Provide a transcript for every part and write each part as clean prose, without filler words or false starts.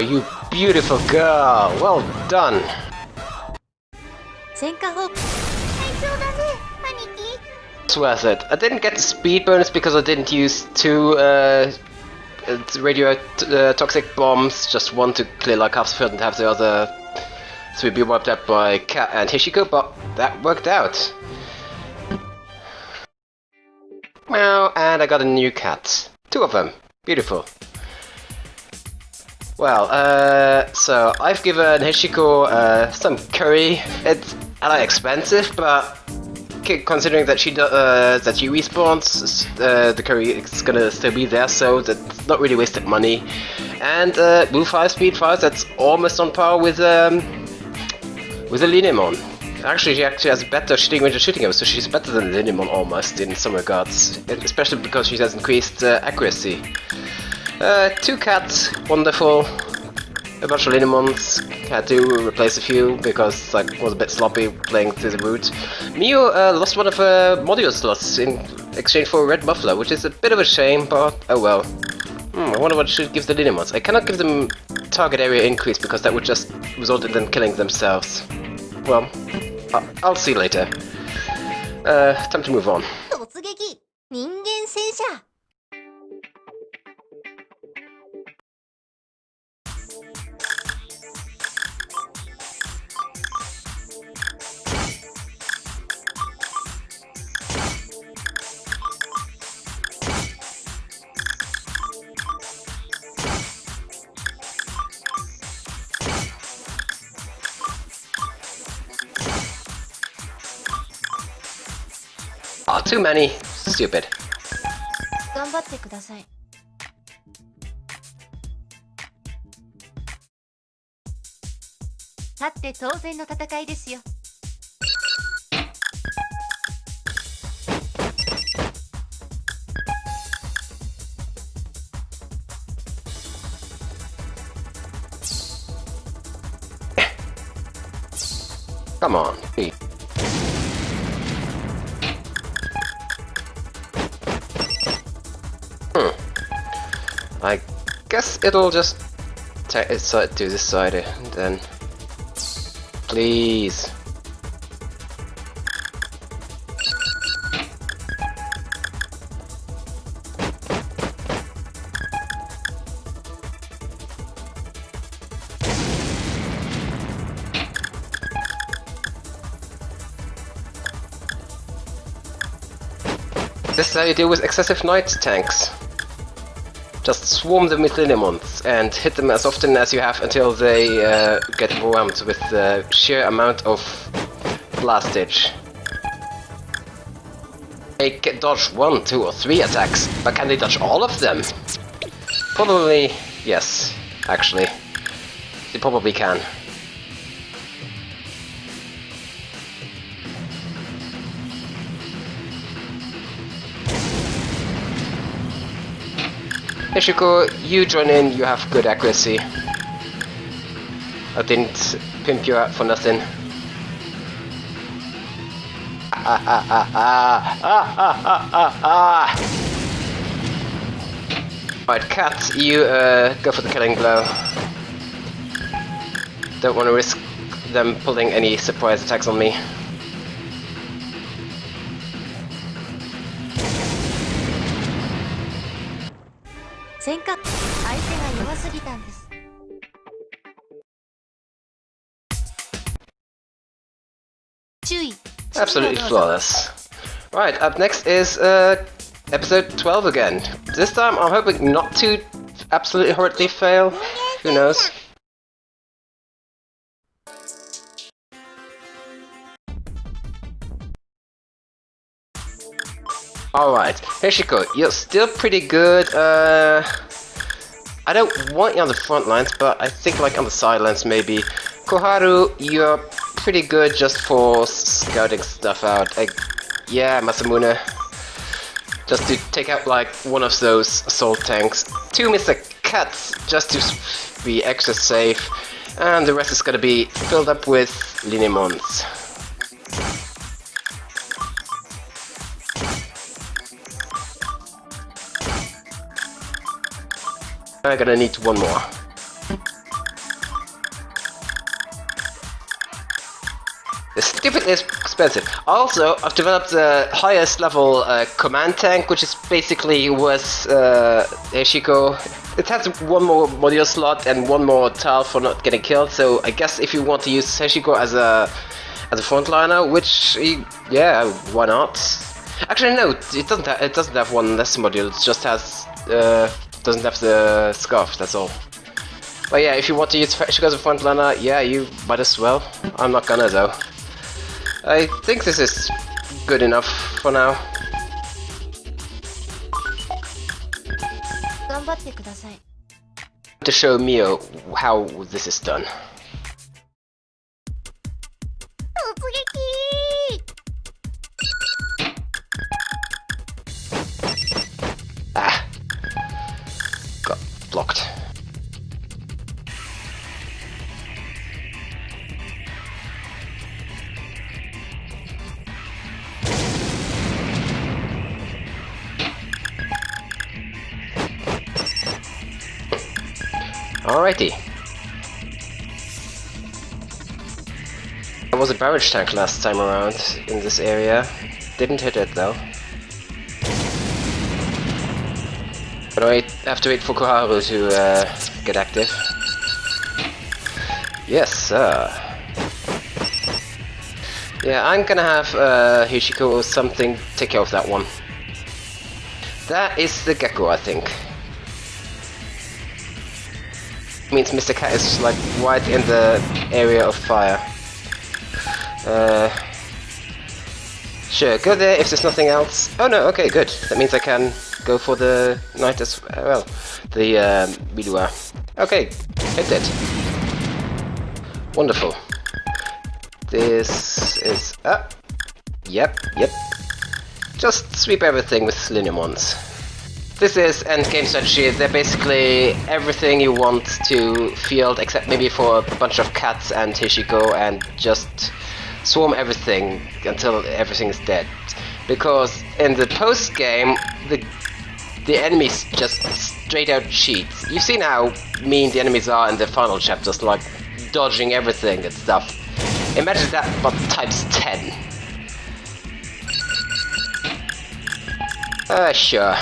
you beautiful girl! Well done! It's worth it. I didn't get the speed bonus because I didn't use two toxic bombs, just one to clear like half the field and have the other to be wiped out by Kat and Hishiko, but that worked out. Well, and I got a new cat. Two of them. Beautiful. Well, so I've given Hishiko some curry. It's expensive, but considering that she respawns, the curry is gonna still be there, so that's not really wasted money. And move 5, speed 5, that's almost on par with a Linemon. Actually, she actually has better shooting range and shooting aim, so she's better than Linemon almost in some regards, especially because she has increased accuracy. 2 cats, wonderful. A bunch of Linemons, had to replace a few because I was a bit sloppy playing through the route. Mio lost one of her module slots in exchange for a red buffalo, which is a bit of a shame, but oh well. I wonder what I should give the Linemons. I cannot give them target area increase because that would just result in them killing themselves. Well, I'll see later. Time to move on. Oh, too many. Stupid. Come on, please. I guess it'll just take its side to this side and then please. This is how you deal with excessive knight tanks. Just swarm them with Linemons and hit them as often as you have until they get overwhelmed with the sheer amount of blastage. They can dodge 1, 2 or 3 attacks, but can they dodge all of them? Probably yes, actually. They probably can. Hishiko, you join in, you have good accuracy. I didn't pimp you out for nothing. Alright, Kat, you go for the killing blow. Don't want to risk them pulling any surprise attacks on me. Absolutely flawless. Right, up next is episode 12 again. This time I'm hoping not to absolutely horribly fail. Who knows? Alright, Hishiko, you're still pretty good. I don't want you on the front lines, but I think like on the sidelines maybe. Koharu, you're pretty good just for scouting stuff out. Yeah, Masamune. Just to take out like one of those assault tanks. 2 Mr. Cats just to be extra safe. And the rest is gonna be filled up with Linemons. I'm gonna need one more. It's stupidly expensive. Also, I've developed the highest level command tank, which is basically worth Heshiko. It has one more module slot and one more tile for not getting killed, so I guess if you want to use Heshiko as a frontliner, which, yeah, why not? Actually, no, it doesn't have one less module, it just has, doesn't have the scarf, that's all. But yeah, if you want to use Heshiko as a frontliner, yeah, you might as well. I'm not gonna though. I think this is good enough for now. To show Mio how this is done. Ah, got blocked. Alrighty. There was a barrage tank last time around in this area. Didn't hit it though. But I have to wait for Koharu to get active. Yes, sir. Yeah, I'm gonna have Heshiko or something take care of that one. That is the Gecko, I think. Means Mr. Cat is like right in the area of fire. Sure, go there if there's nothing else. Oh no, okay, good. That means I can go for the knight as well. The Milua. Okay, hit it. Wonderful. This is up. Yep. Just sweep everything with Lineamons. This is endgame strategy. They're basically everything you want to field, except maybe for a bunch of cats and Heshiko, and just swarm everything until everything is dead. Because in the post game, the enemies just straight out cheat. You've seen how mean the enemies are in the final chapters, like dodging everything and stuff. Imagine that, but times 10. Sure.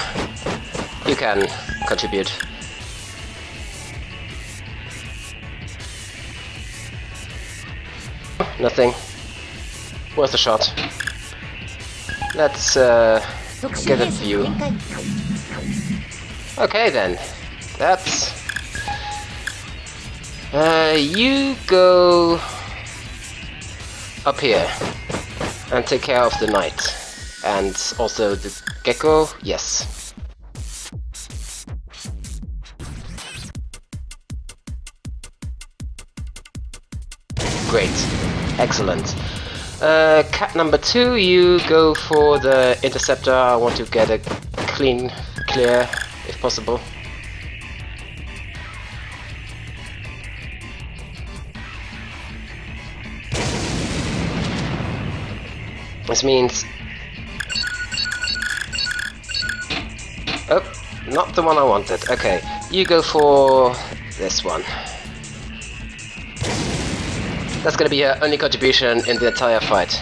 You can contribute. Nothing. Worth a shot. Let's get a view. Okay then. That's... you go up here and take care of the knight. And also the Gecko, yes. Great. Excellent. Cat number 2, you go for the interceptor. I want to get a clear, if possible. This means... Oh, not the one I wanted. Okay, you go for this one. That's gonna be her only contribution in the entire fight.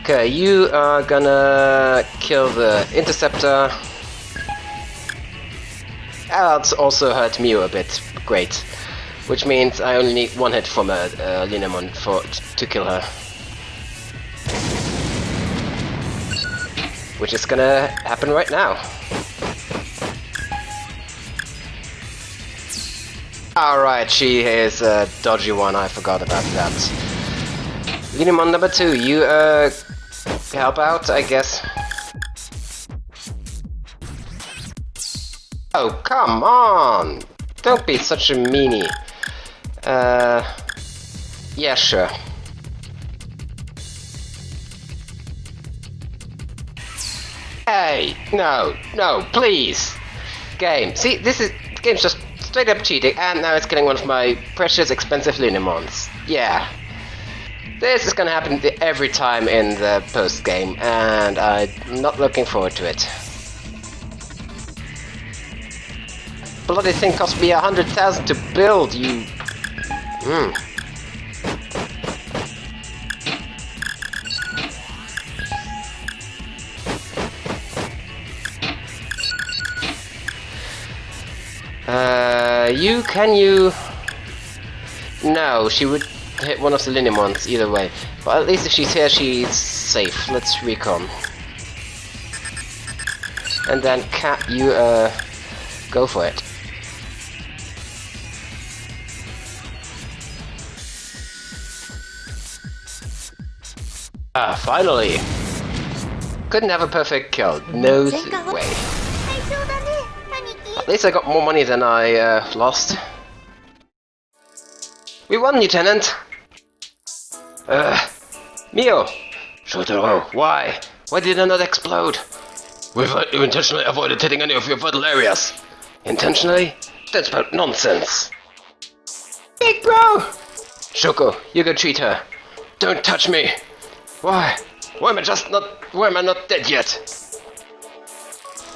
Okay, you are gonna kill the interceptor. That's also hurt Mew a bit. Great. Which means I only need one hit from a Lineamon to kill her. Which is gonna happen right now. Alright, she is a dodgy one, I forgot about that. Lineamon number 2, you help out, I guess. Oh, come on! Don't be such a meanie. Yeah, sure. Hey, no, please! Game, see, game's just straight up cheating, and now it's killing one of my precious expensive Lineamons. Yeah. This is gonna happen every time in the post-game, and I'm not looking forward to it. Bloody thing cost me 100,000 to build, you... you... No, she would hit one of the Linemons either way. But at least if she's here, she's safe. Let's recon. And then Cat, you, go for it. Ah, finally! Couldn't have a perfect kill. No way. At least I got more money than I, lost. We won, Lieutenant! Mio! Shotaro, why? Why did I not explode? You intentionally avoided hitting any of your vital areas. Intentionally? That's about nonsense. Big bro! Shoko, you go treat her. Don't touch me! Why? Why am I not dead yet?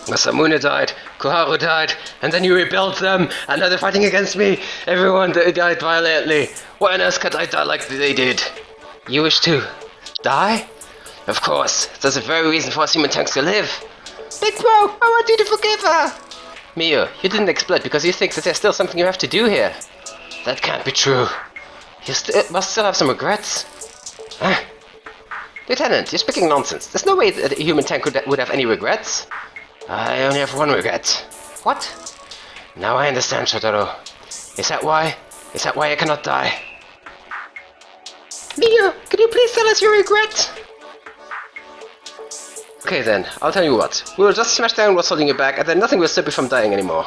Masamune died, Koharu died, and then you rebuilt them, and now they're fighting against me. Everyone died violently. Why on earth can't I die like they did? You wish to die? Of course, that's the very reason for us human tanks to live. Big bro, I want you to forgive her. Mio, you didn't explode because you think that there's still something you have to do here. That can't be true. You must still have some regrets. Huh? Lieutenant, you're speaking nonsense. There's no way that a human tank would have any regrets. I only have one regret. What? Now I understand, Shotaro. Is that why? Is that why I cannot die? Mio, can you please tell us your regret? Okay then, I'll tell you what. We'll just smash down what's holding you back, and then nothing will stop you from dying anymore.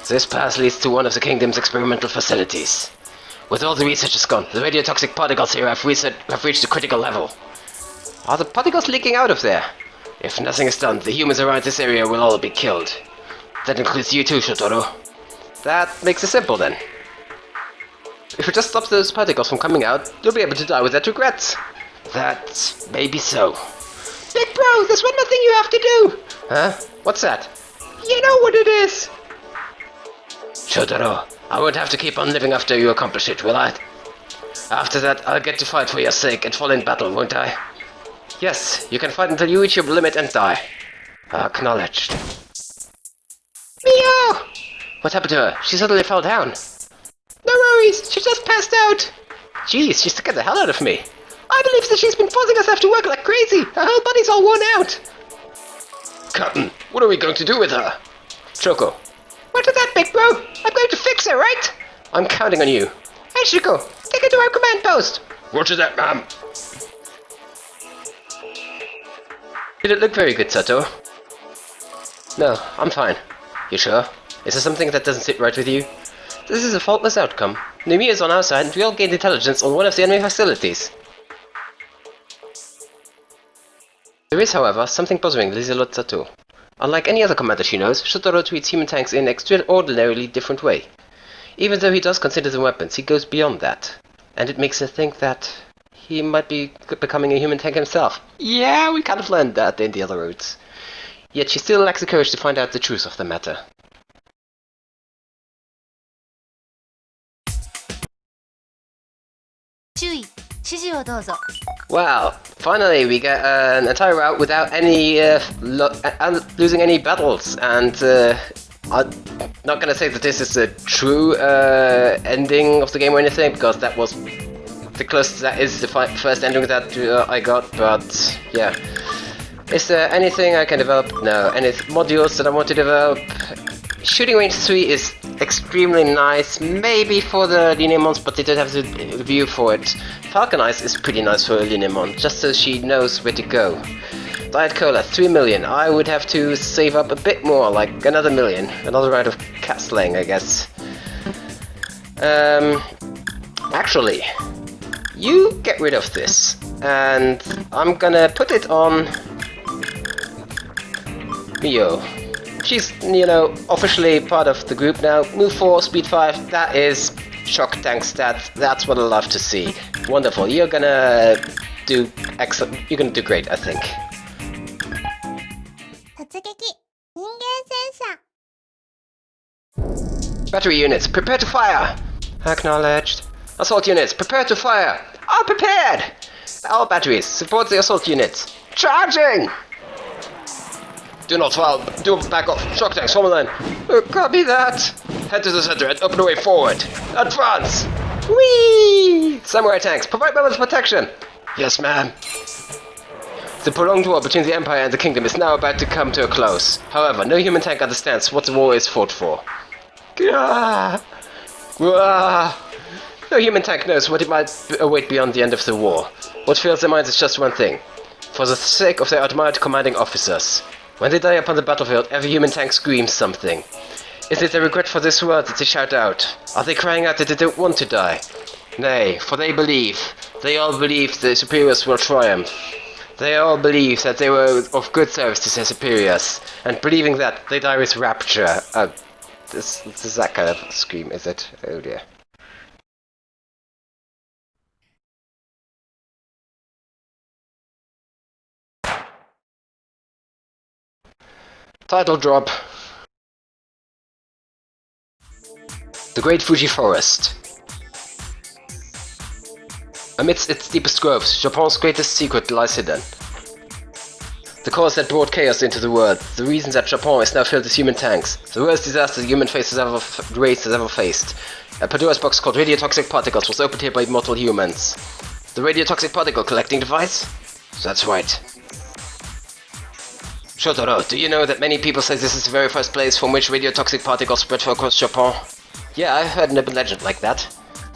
This path leads to one of the kingdom's experimental facilities. With all the researchers gone, the radiotoxic particles here have reached a critical level. Are the particles leaking out of there? If nothing is done, the humans around this area will all be killed. That includes you too, Shotaro. That makes it simple then. If we just stop those particles from coming out, you'll be able to die without regrets. That may be so. Big bro, there's one more thing you have to do! Huh? What's that? You know what it is! Shotaro, I won't have to keep on living after you accomplish it, will I? After that, I'll get to fight for your sake and fall in battle, won't I? Yes, you can fight until you reach your limit and die. Acknowledged. Mio! What happened to her? She suddenly fell down. No worries, she just passed out. Jeez, she scared the hell out of me. I believe that she's been forcing herself to work like crazy. Her whole body's all worn out. Captain, what are we going to do with her? Shoko. What is that, big bro? I'm going to fix her, right? I'm counting on you. Hey, Shoko, take her to our command post. Roger that, ma'am. Did it look very good, Sato? No, I'm fine. You sure? Is there something that doesn't sit right with you? This is a faultless outcome. Numi is on our side and we all gained intelligence on one of the enemy facilities. There is, however, something bothering Lizelot Sato. Unlike any other commander she knows, Shotaro treats human tanks in an extraordinarily different way. Even though he does consider them weapons, he goes beyond that. And it makes her think that he might be becoming a human tank himself. Yeah, we kind of learned that in the other routes. Yet she still lacks the courage to find out the truth of the matter. Well, finally we get an entire route without any losing any battles, and I'm not gonna say that this is a true ending of the game or anything, because that was the closest that is the first ending that I got, but yeah. Is there anything I can develop? No. Any modules that I want to develop? Shooting Range 3 is extremely nice, maybe for the Linemons, but they don't have the view for it. Falcon Eyes is pretty nice for a Linemon, just so she knows where to go. Diet Cola, 3 million. I would have to save up a bit more, like another million. Another round of cat slaying, I guess. Actually, you get rid of this, and I'm gonna put it on Mio. She's, you know, officially part of the group now. Move 4, speed 5, that is shock tank stats. That's what I love to see. Wonderful. You're gonna do excellent. You're gonna do great, I think. Battery units, prepare to fire! Acknowledged. Assault units, prepare to fire! All prepared! All batteries, support the assault units. Charging! Do not fire, do back off. Shock tanks, form a line. Copy that! Head to the center and open the way forward. Advance! Whee! Samurai tanks, provide balance protection! Yes, ma'am. The prolonged war between the Empire and the Kingdom is now about to come to a close. However, no human tank understands what the war is fought for. Gah! Gah! No human tank knows what it might await beyond the end of the war. What fills their minds is just one thing. For the sake of their admired commanding officers. When they die upon the battlefield, every human tank screams something. Is it a regret for this world that they shout out? Are they crying out that they don't want to die? Nay, for they all believe the superiors will triumph. They all believe that they were of good service to their superiors, and believing that, they die with rapture. This is that kind of scream, is it? Oh dear. Title drop. The Great Fuji Forest. Amidst its deepest groves, Japan's greatest secret lies hidden. The cause that brought chaos into the world, the reason that Japan is now filled with human tanks, the worst disaster the human race has ever faced. A Pandora's box called radiotoxic particles was opened here by mortal humans. The radiotoxic particle collecting device? That's right. Shotaro, do you know that many people say this is the very first place from which radiotoxic particles spread across Japan? Yeah, I've heard an urban legend like that.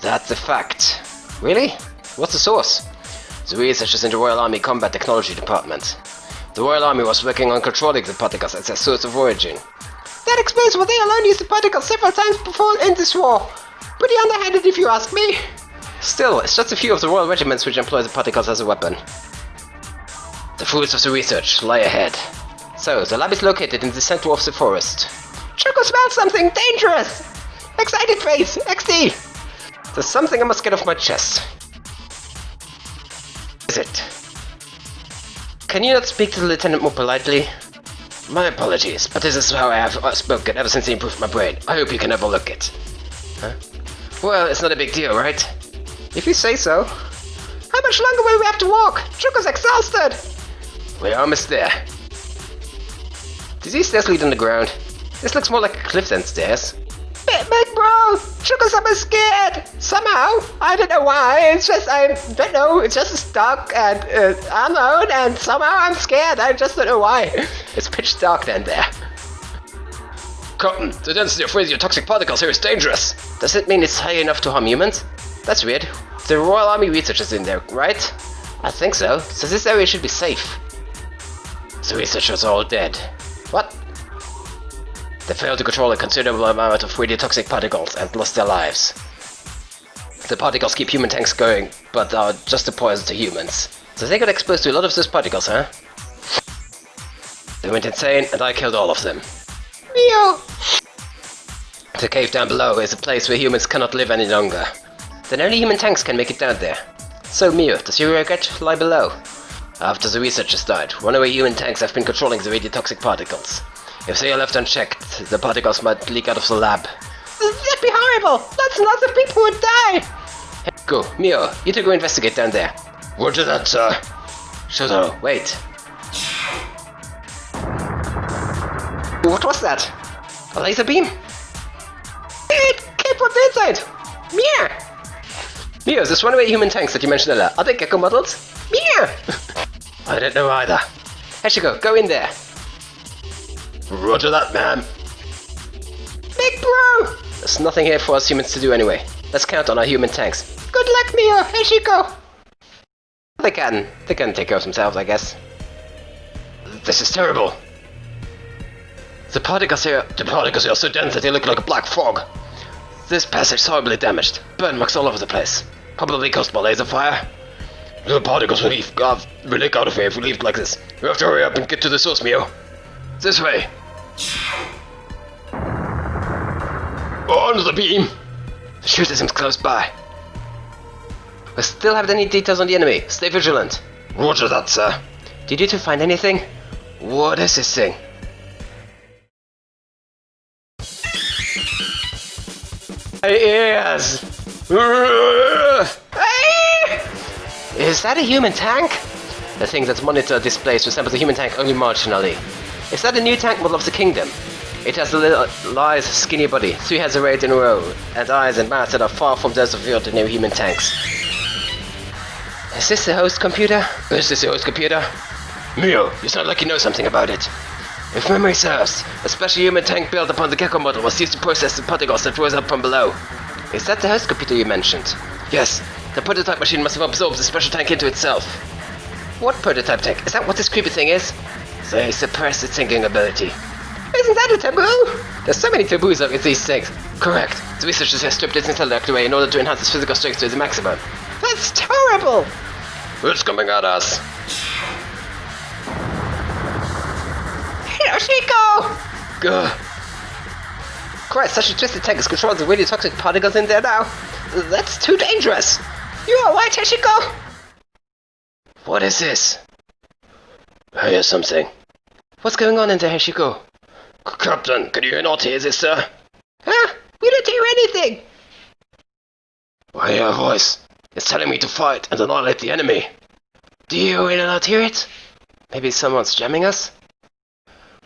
That's a fact. Really? What's the source? The researchers in the Royal Army Combat Technology Department. The Royal Army was working on controlling the particles as their source of origin. That explains why they alone used the particles several times before in this war. Pretty underhanded if you ask me. Still, it's just a few of the royal regiments which employ the particles as a weapon. The fruits of the research lie ahead. So, the lab is located in the center of the forest. Choco smells something dangerous! Excited face! XD! There's something I must get off my chest. Is it? Can you not speak to the lieutenant more politely? My apologies, but this is how I have spoken ever since he improved my brain. I hope you can overlook it. Huh? Well, it's not a big deal, right? If you say so. How much longer will we have to walk? Choco's exhausted! We're almost there. Do these stairs lead underground? This looks more like a cliff than stairs. Big bro! Choco's scared! Somehow! I don't know why, it's just, I don't know, it's just stuck and unknown and somehow I'm scared, I just don't know why. It's pitch dark down there. Cotton, the density of radiotoxic particles here is dangerous. Does it mean it's high enough to harm humans? That's weird. The Royal Army researchers in there, right? I think so, so this area should be safe. The researchers are all dead. What? They failed to control a considerable amount of radiotoxic particles and lost their lives. The particles keep human tanks going, but are just a poison to humans. So they got exposed to a lot of those particles, huh? They went insane, and I killed all of them. Meow! The cave down below is a place where humans cannot live any longer. Then only human tanks can make it down there. So Mio, does your regret lie below? After the researchers died, runaway human tanks have been controlling the radiotoxic particles. If they are left unchecked, the particles might leak out of the lab. That'd be horrible! Lots of people would die! Go, Mio, you two go investigate down there. Roger that, sir. Shotaro, wait. What was that? A laser beam? It came from the inside! Meow! Mio, those runaway human tanks that you mentioned earlier, are they Gecko models? Meow! I don't know either. Heshiko, go in there. Roger that, man. Big bro! There's nothing here for us humans to do anyway. Let's count on our human tanks. Good luck, Mio! Heshiko! They can take care of themselves, I guess. This is terrible. The particles here are so dense that they look like a black fog. This passage is horribly damaged. Burn marks all over the place. Probably caused by laser fire. The particles will leak out of here if we leave like this. We have to hurry up and get to the source, Mio. This way. On the beam! The shooter seems close by. We still haven't any details on the enemy. Stay vigilant. Roger that, sir. Did you two find anything? What is this thing? My ears! Is that a human tank? The thing that's monitor displays resembles a human tank only marginally. Is that a new tank model of the kingdom? It has a little, lithe, skinny body, 3 heads arrayed in a row, and eyes and mouths that are far from those of the ordinary human tanks. Is this the host computer? Is this the host computer? Mio, you sound like you know something about it. If memory serves, a special human tank built upon the Gecko model was used to process the particles that rose up from below. Is that the host computer you mentioned? Yes, the prototype machine must have absorbed the special tank into itself. What prototype tank? Is that what this creepy thing is? They suppress its thinking ability. Isn't that a taboo? There's so many taboos with these things. Correct. The researchers have stripped its intellect away in order to enhance its physical strength to the maximum. That's terrible! It's coming at us! Hiroshiko! Gah. Christ, such a twisted tank is controlling the really toxic particles in there now. That's too dangerous! You alright, Heshiko? What is this? I hear something. What's going on in there, Heshiko? Captain, can you not hear this, sir? Huh? We don't hear anything! I hear a voice. It's telling me to fight and annihilate the enemy. Do you really not hear it? Maybe someone's jamming us?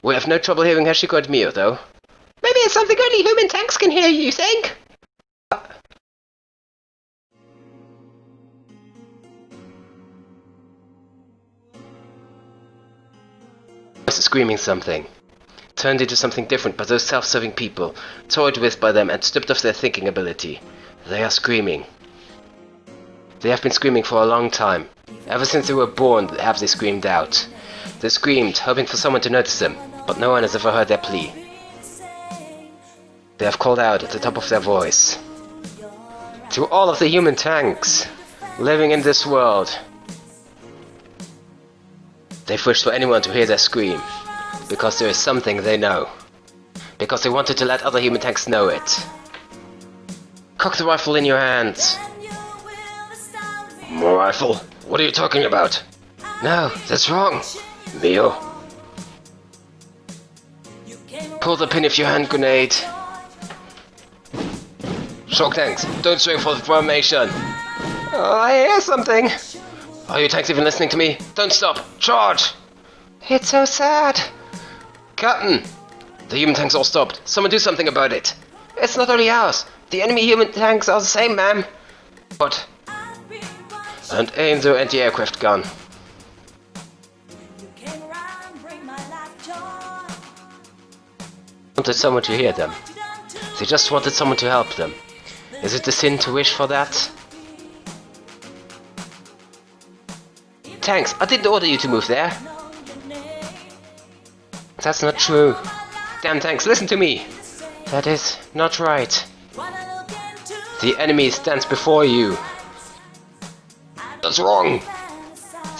We have no trouble hearing Heshiko and Mio, though. Maybe it's something only human tanks can hear, you think? Screaming something. Turned into something different by those self-serving people, toyed with by them and stripped of their thinking ability. They are screaming. They have been screaming for a long time. Ever since they were born have they screamed out. They screamed, hoping for someone to notice them, but no one has ever heard their plea. They have called out at the top of their voice. To all of the human tanks living in this world. They've wished for anyone to hear their scream, because there is something they know. Because they wanted to let other human tanks know it. Cock the rifle in your hands. More rifle? What are you talking about? No, that's wrong. Mio. Pull the pin of your hand grenade. Shock tanks, don't swing for the formation. Oh, I hear something. Are you tanks even listening to me? Don't stop! Charge! It's so sad. Captain! The human tanks all stopped. Someone do something about it. It's not only ours. The enemy human tanks are the same, ma'am. What? And aim the anti-aircraft gun. Wanted someone to hear them. They just wanted someone to help them. Is it a sin to wish for that? Tanks, I didn't order you to move there. That's not true. Damn tanks, listen to me. That is not right. The enemy stands before you. That's wrong.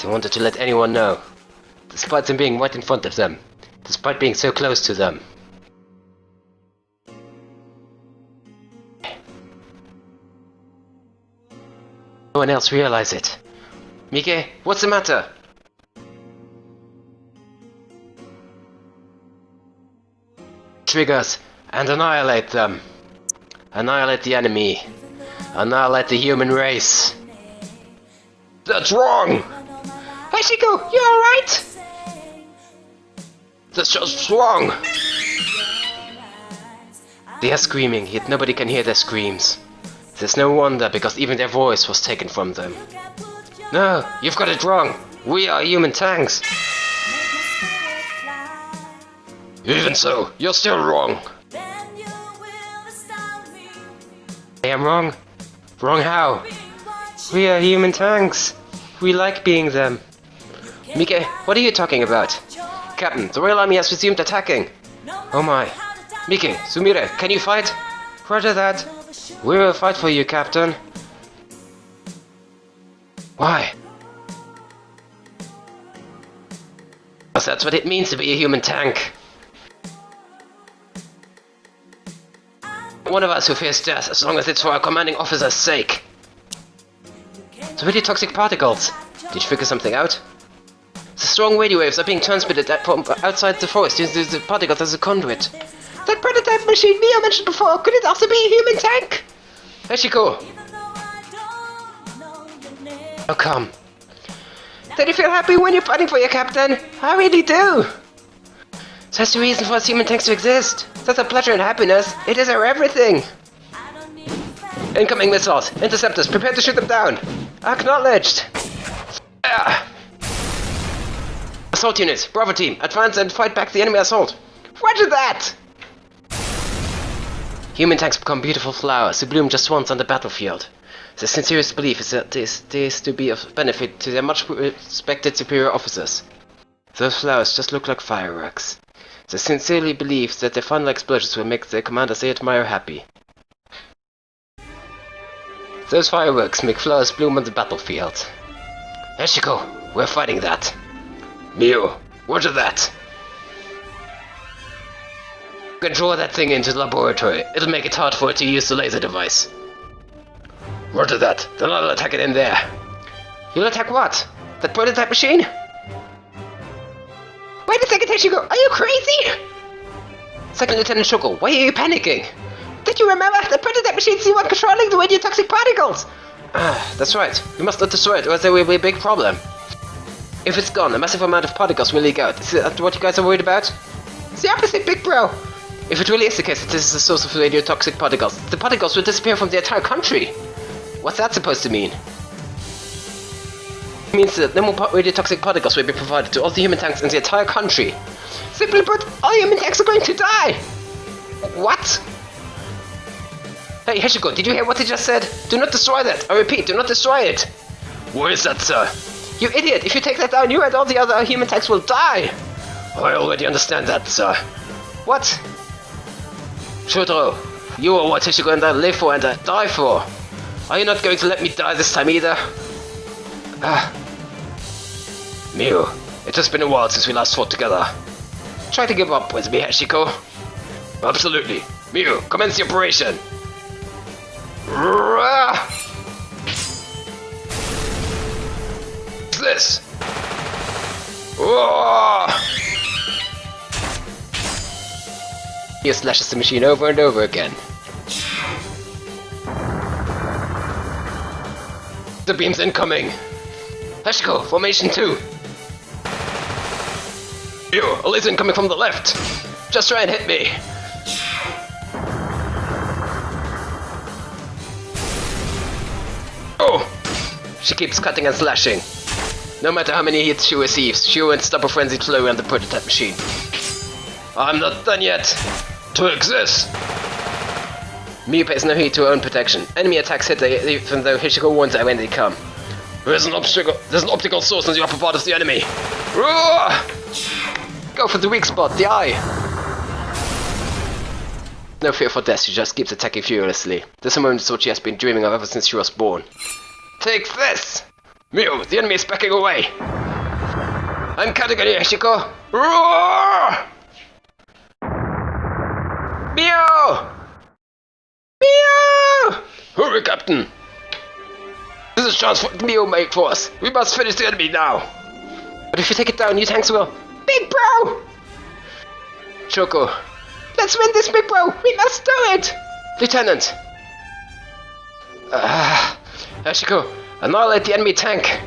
They wanted to let anyone know. Despite them being right in front of them. Despite being so close to them. No one else realizes it. Mike, what's the matter? Triggers and annihilate them. Annihilate the enemy. Annihilate the human race. That's wrong! Heshiko, you alright? That's just wrong! They are screaming, yet nobody can hear their screams. There's no wonder, because even their voice was taken from them. No, you've got it wrong. We are human tanks. Even so, you're still wrong. I am wrong? Wrong how? We are human tanks. We like being them. Mike, what are you talking about? Captain, the Royal Army has resumed attacking. Oh my. Mike, Sumire, can you fight? Roger that. We will fight for you, Captain. Why? Because that's what it means to be a human tank. One of us who fears death as long as it's for our commanding officer's sake. The really toxic particles. Did you figure something out? The strong radio waves are being transmitted from outside the forest using the particles as a conduit. That prototype machine Mio mentioned before, could it also be a human tank? Heshiko! Oh, come. Don't you feel happy when you're fighting for your captain? I really do. That's the reason for us human tanks to exist. That's our pleasure and happiness. It is our everything. Incoming missiles. Interceptors, prepare to shoot them down. Acknowledged. Assault units, Bravo team, advance and fight back the enemy assault. Roger that! Human tanks become beautiful flowers who bloom just once on the battlefield. The sincerest belief is that this is to be of benefit to their much respected superior officers. Those flowers just look like fireworks. They sincerely believe that their final explosions will make their commanders they admire happy. Those fireworks make flowers bloom on the battlefield. Heshiko, we're fighting that. Mio, roger that. You can draw that thing into the laboratory. It'll make it hard for it to use the laser device. Roger that. Then I'll attack it in there. You'll attack what? That prototype machine? Wait a second, Heshiko! Are you crazy? Second Lieutenant Shoko, why are you panicking? Did you remember? The prototype machine's the one controlling the radiotoxic particles! That's right. We must not destroy it, or there will be a big problem. If it's gone, a massive amount of particles will leak out. Is that what you guys are worried about? It's the opposite, big bro! If it really is the case that this is the source of radiotoxic particles, the particles will disappear from the entire country! What's that supposed to mean? It means that no more radiotoxic particles will be provided to all the human tanks in the entire country. Simply put, all human tanks are going to die! What? Hey, Heshiko, did you hear what he just said? Do not destroy that! I repeat, do not destroy it! Where is that, sir? You idiot! If you take that down, you and all the other human tanks will die! I already understand that, sir. What? Shotaro, you are what Heshiko and I live for and I die for! Are you not going to let me die this time either? Miu, it has been a while since we last fought together. Try to give up with me, Heshiko. Absolutely. Miu, commence the operation! What's this? He slashes the machine over and over again. The beam's incoming! Heshiko, formation 2! You, a laser incoming from the left! Just try and hit me! Oh! She keeps cutting and slashing. No matter how many hits she receives, she won't stop a frenzied flow around the prototype machine. I'm not done yet! To exist! Miu pays no heed to her own protection. Enemy attacks hit her even though Heshiko warns her when they come. There's an optical source in the upper part of the enemy. Go for the weak spot, the eye. No fear for death, she just keeps attacking furiously. This moment is what she has been dreaming of ever since she was born. Take this! Miu, the enemy is backing away. I'm cutting on you, Heshiko. Miu! Miu! Hurry, Captain! This is a chance for Miu make for us. We must finish the enemy now. But if you take it down, you tanks will. Big bro! Shoko. Let's win this, big bro! We must do it! Lieutenant! Heshiko, annihilate the enemy tank!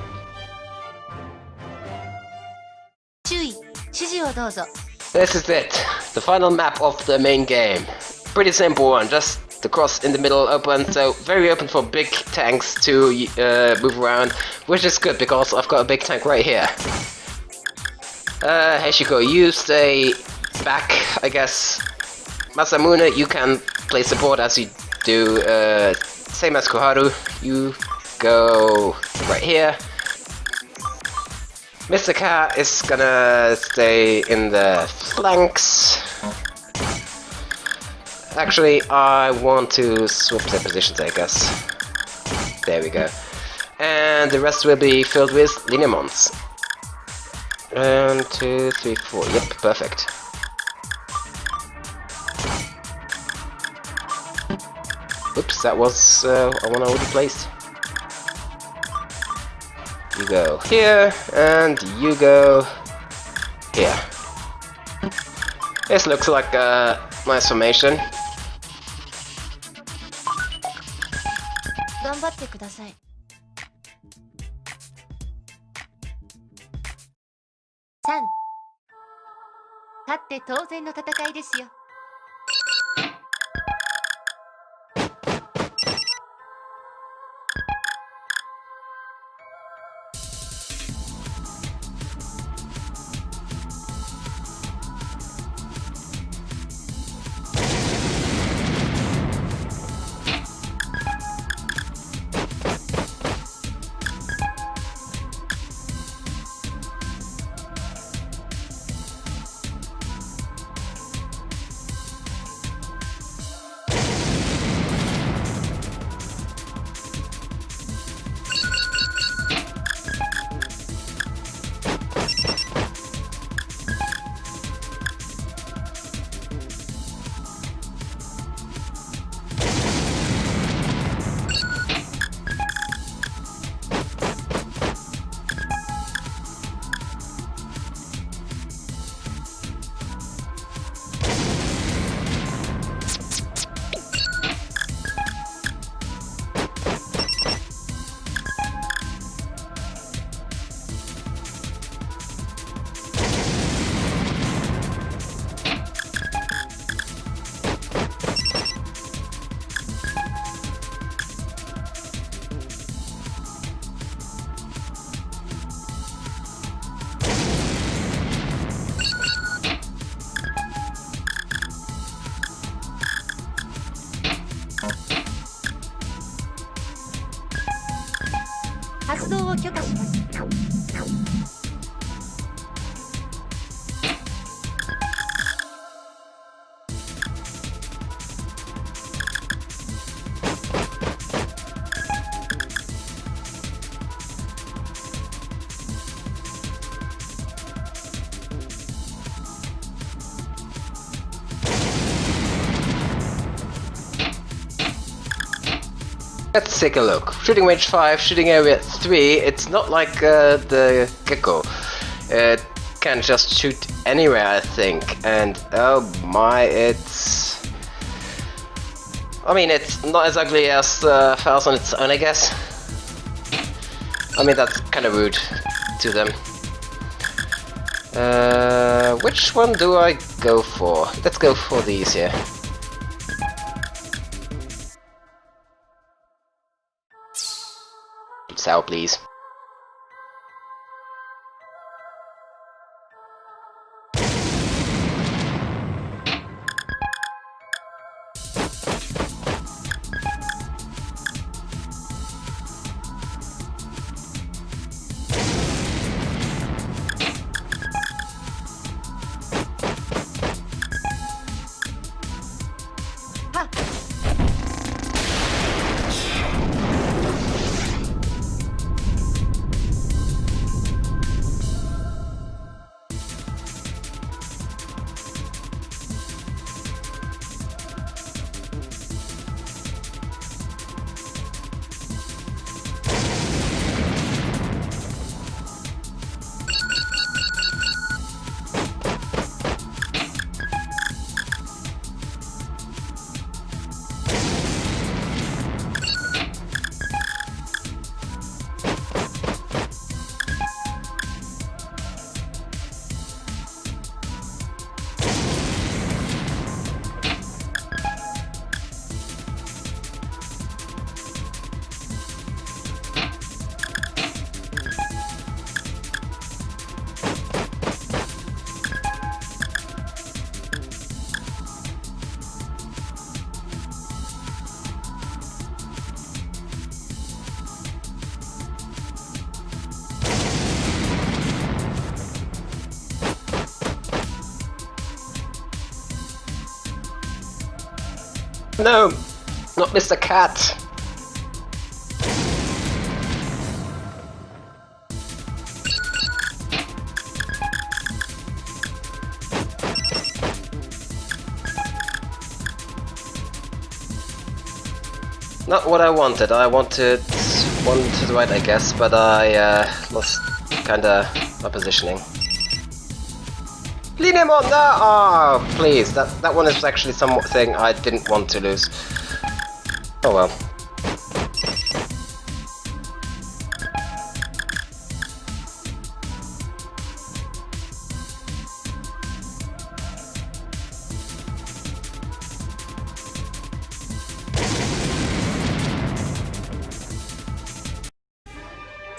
注意、指示をどうぞ。 This is it. The final map of the main game. Pretty simple one, just the cross in the middle open, so very open for big tanks to move around, which is good because I've got a big tank right here. Heshiko, you stay back, I guess. Masamune, you can play support as you do, same as Koharu. You go right here. Mr. Cat is gonna stay in the flanks. Actually, I want to swap their positions, I guess. There we go. And the rest will be filled with lineaments. 1, 2, 3, 4. Yep, perfect. Oops, that was one already placed. You go here, and you go here. This looks like a nice formation. 頑張ってください。3、2、勝って当然の戦いですよ。発動を許可します。Let's take a look. Shooting range 5, shooting area 3, it's not like the Gecko. It can just shoot anywhere, I think. And oh my, it's... I mean, it's not as ugly as Faust on its own, I guess. I mean, that's kind of rude to them. Which one do I go for? Let's go for these here. Sour, please. No, not Mr. Cat. Not what I wanted. I wanted one to the right, I guess, but I lost kinda my positioning. Lean him on! No! Oh, please. That one is actually something I didn't want to lose. Oh well.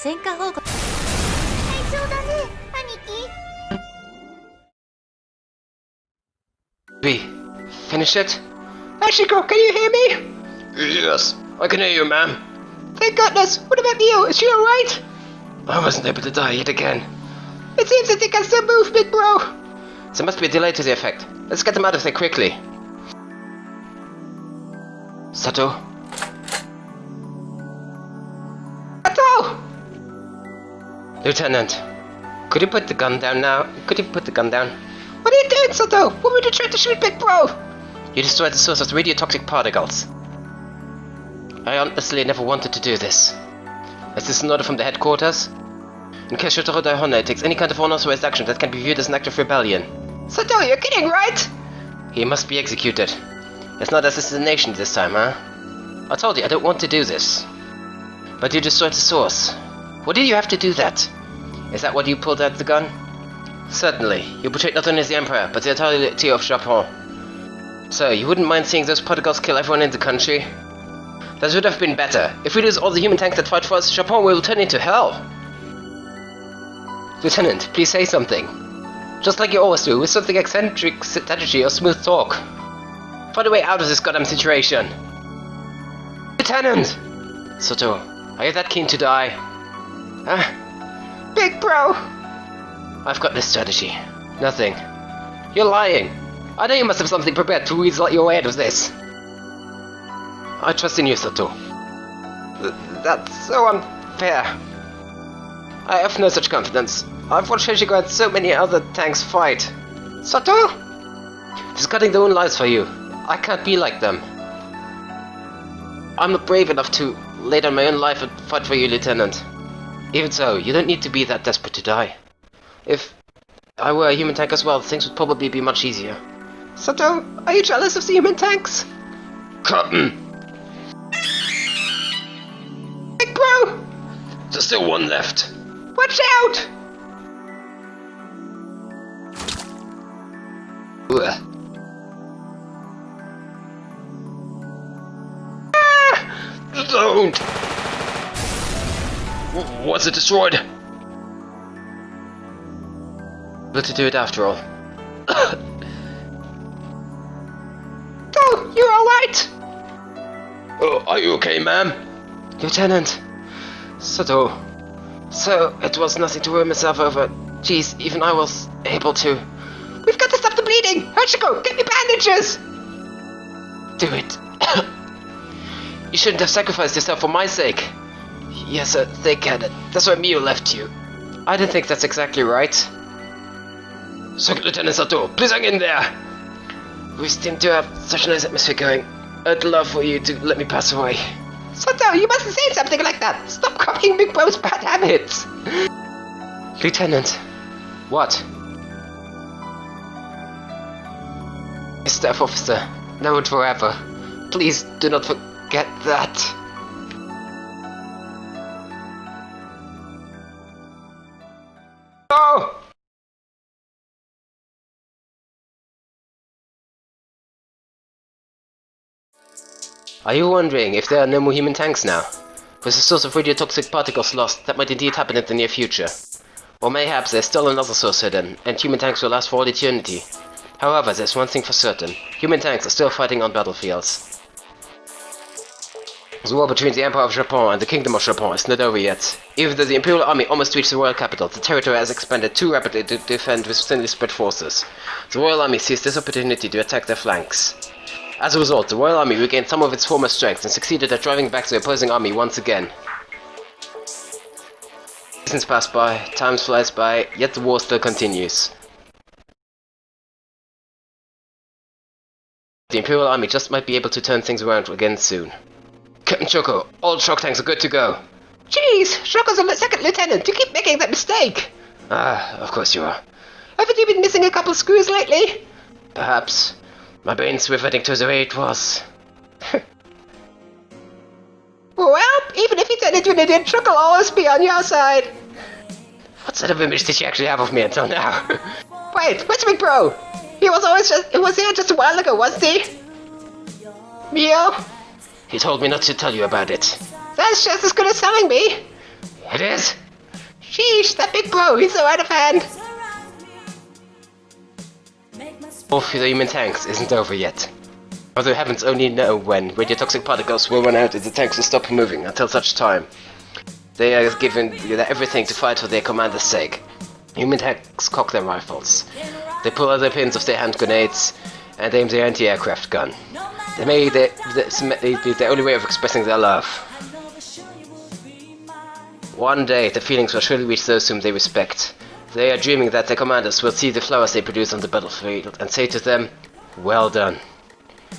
戦果報告。最長だね、兄貴。 We finish it? Hashiko, can you hear me? Yes, I can hear you, ma'am. Thank goodness. What about you? Is she alright? I wasn't able to die yet again. It seems that they can still move, big bro. There must be a delay to the effect. Let's get them out of there quickly. Sato? Sato! Lieutenant, could you put the gun down now? Could you put the gun down? What are you doing, Sato? What were you trying to shoot, big bro? You destroyed the source of the radiotoxic particles. I honestly never wanted to do this. Is this an order from the headquarters? In case Shotaro Daihonna takes any kind of unauthorized action that can be viewed as an act of rebellion. Sato, you're kidding, right? He must be executed. It's not assassination this time, huh? I told you I don't want to do this. But you destroyed the source. What did you have to do that? Is that why you pulled out the gun? Certainly. You betrayed not only the Emperor, but the entirety of Japon. So, you wouldn't mind seeing those particles kill everyone in the country? That would have been better. If we lose all the human tanks that fight for us, Japon will turn into hell. Lieutenant, please say something. Just like you always do, with something eccentric strategy or smooth talk. Find a way out of this goddamn situation. Lieutenant! Sato, are you that keen to die? Huh? Big bro! I've got this strategy. Nothing. You're lying. I know you must have something prepared to weasel your way out of this. I trust in you, Sato. That's so unfair. I have no such confidence. I've watched Hashiko and so many other tanks fight. Sato? Discarding their own lives for you. I can't be like them. I'm not brave enough to lay down my own life and fight for you, Lieutenant. Even so, you don't need to be that desperate to die. If I were a human tank as well, things would probably be much easier. Sato, are you jealous of the human tanks? Cotton! Big bro! There's still one left. Watch out! Ugh. Ah! Don't! Was it destroyed? Able to do it after all. Oh, you're alright! Oh, are you okay, ma'am? Lieutenant. Sato. So, it was nothing to worry myself over. Jeez, even I was able to. We've got to stop the bleeding! Hachiko, get me bandages! Do it. You shouldn't have sacrificed yourself for my sake. Yes, sir, they get it. That's why Mio left you. I don't think that's exactly right. Second Lieutenant Sato, please hang in there! We seem to have such a nice atmosphere going. I'd love for you to let me pass away. Sato, you mustn't say something like that! Stop copying Big Bro's bad habits! Lieutenant. What? Staff officer, now and forever. Please do not forget that. No! Are you wondering if there are no more human tanks now? With the source of radiotoxic particles lost, that might indeed happen in the near future. Or mayhaps there's still another source hidden, and human tanks will last for all eternity. However, there's one thing for certain. Human tanks are still fighting on battlefields. The war between the Empire of Japon and the Kingdom of Japon is not over yet. Even though the Imperial Army almost reached the royal capital, the territory has expanded too rapidly to defend with thinly spread forces. The Royal Army seized this opportunity to attack their flanks. As a result, the Royal Army regained some of its former strength and succeeded at driving back the opposing army once again. Seasons pass by, time flies by, yet the war still continues. The Imperial Army just might be able to turn things around again soon. Captain Shoko, all shock tanks are good to go. Jeez, Shoko's a second lieutenant, you keep making that mistake! Ah, of course you are. Haven't you been missing a couple screws lately? Perhaps. My brain's reverting to the way it was. Well, even if you turn into an idiot, Shoko will always be on your side. What sort of image did she actually have of me until now? Wait, where's Big Bro? He was here just a while ago, wasn't he? Mio? He told me not to tell you about it. That's just as good as telling me. It is? Sheesh, that big bro, he's so out of hand! War for the human tanks isn't over yet. Although heavens only know when radiotoxic particles will run out and the tanks will stop moving. Until such time, they are given everything to fight for their commander's sake. Human tanks cock their rifles. They pull out the pins of their hand grenades and aim their anti-aircraft gun. They may be the only way of expressing their love. One day, the feelings will surely reach those whom they respect. They are dreaming that their commanders will see the flowers they produce on the battlefield and say to them, "Well done."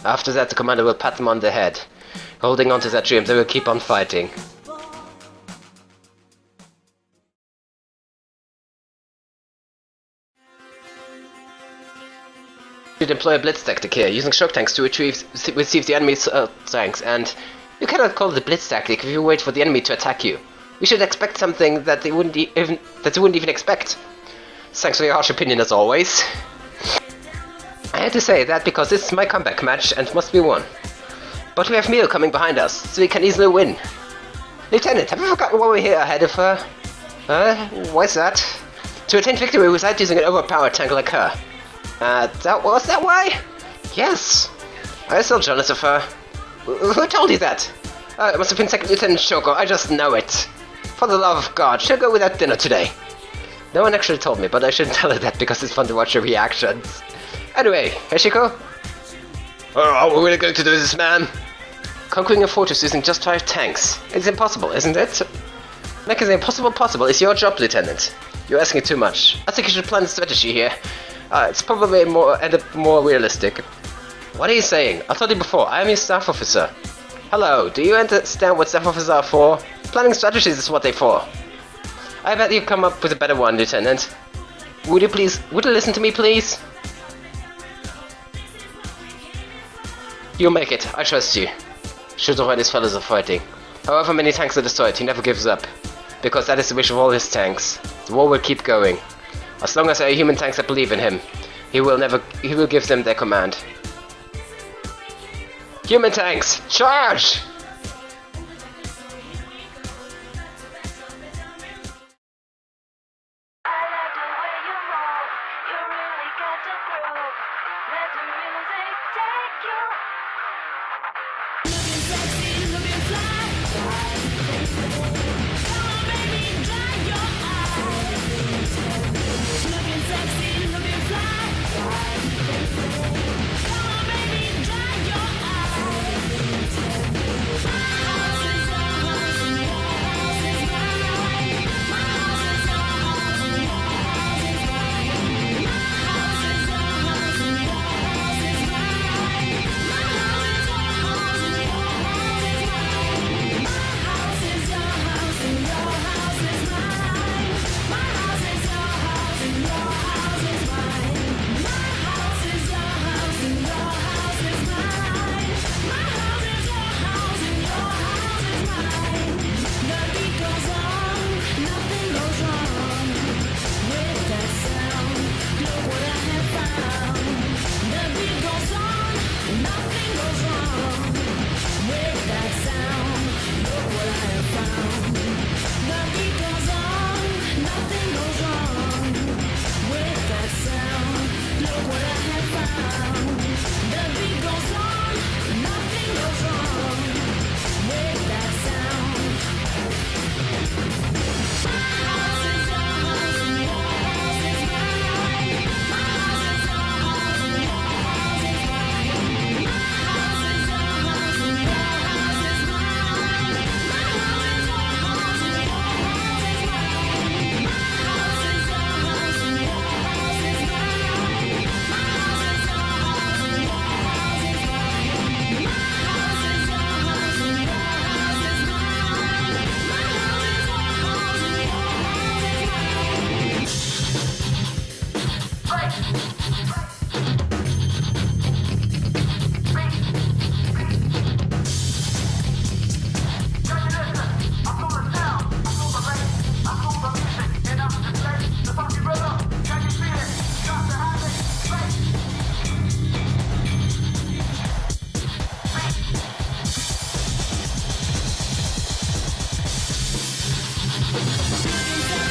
After that, the commander will pat them on the head. Holding on to that dream, they will keep on fighting. You should employ a blitz tactic here, using shock tanks to receive the enemy's tanks, and you cannot call it a blitz tactic if you wait for the enemy to attack you. We should expect something that they wouldn't even expect. Thanks for your harsh opinion as always. I had to say that because this is my comeback match and must be won. But we have Mio coming behind us, so we can easily win. Lieutenant, have you forgotten why we're here ahead of her? Why's that? To attain victory without using an overpowered tank like her. Was that why? Yes. I still jealous of her. Who told you that? It must have been Second Lieutenant Shoko, I just know it. For the love of God, she'll go without dinner today. No one actually told me, but I shouldn't tell her that because it's fun to watch her reactions. Anyway, Heshiko? Are we really going to do this, man? Conquering a fortress using just 5 tanks. It's impossible, isn't it? Making the impossible possible is your job, Lieutenant. You're asking too much. I think you should plan a strategy here. It's probably more realistic. What are you saying? I told you before, I am your staff officer. Hello, do you understand what staff officers are for? Planning strategies is what they're for. I bet you've come up with a better one, Lieutenant. Would you listen to me, please? You'll make it, I trust you. Should know why these fellas are fighting. However many tanks are destroyed, he never gives up. Because that is the wish of all his tanks. The war will keep going. As long as there are human tanks that believe in him, he will give them their command. Human tanks, charge! 全然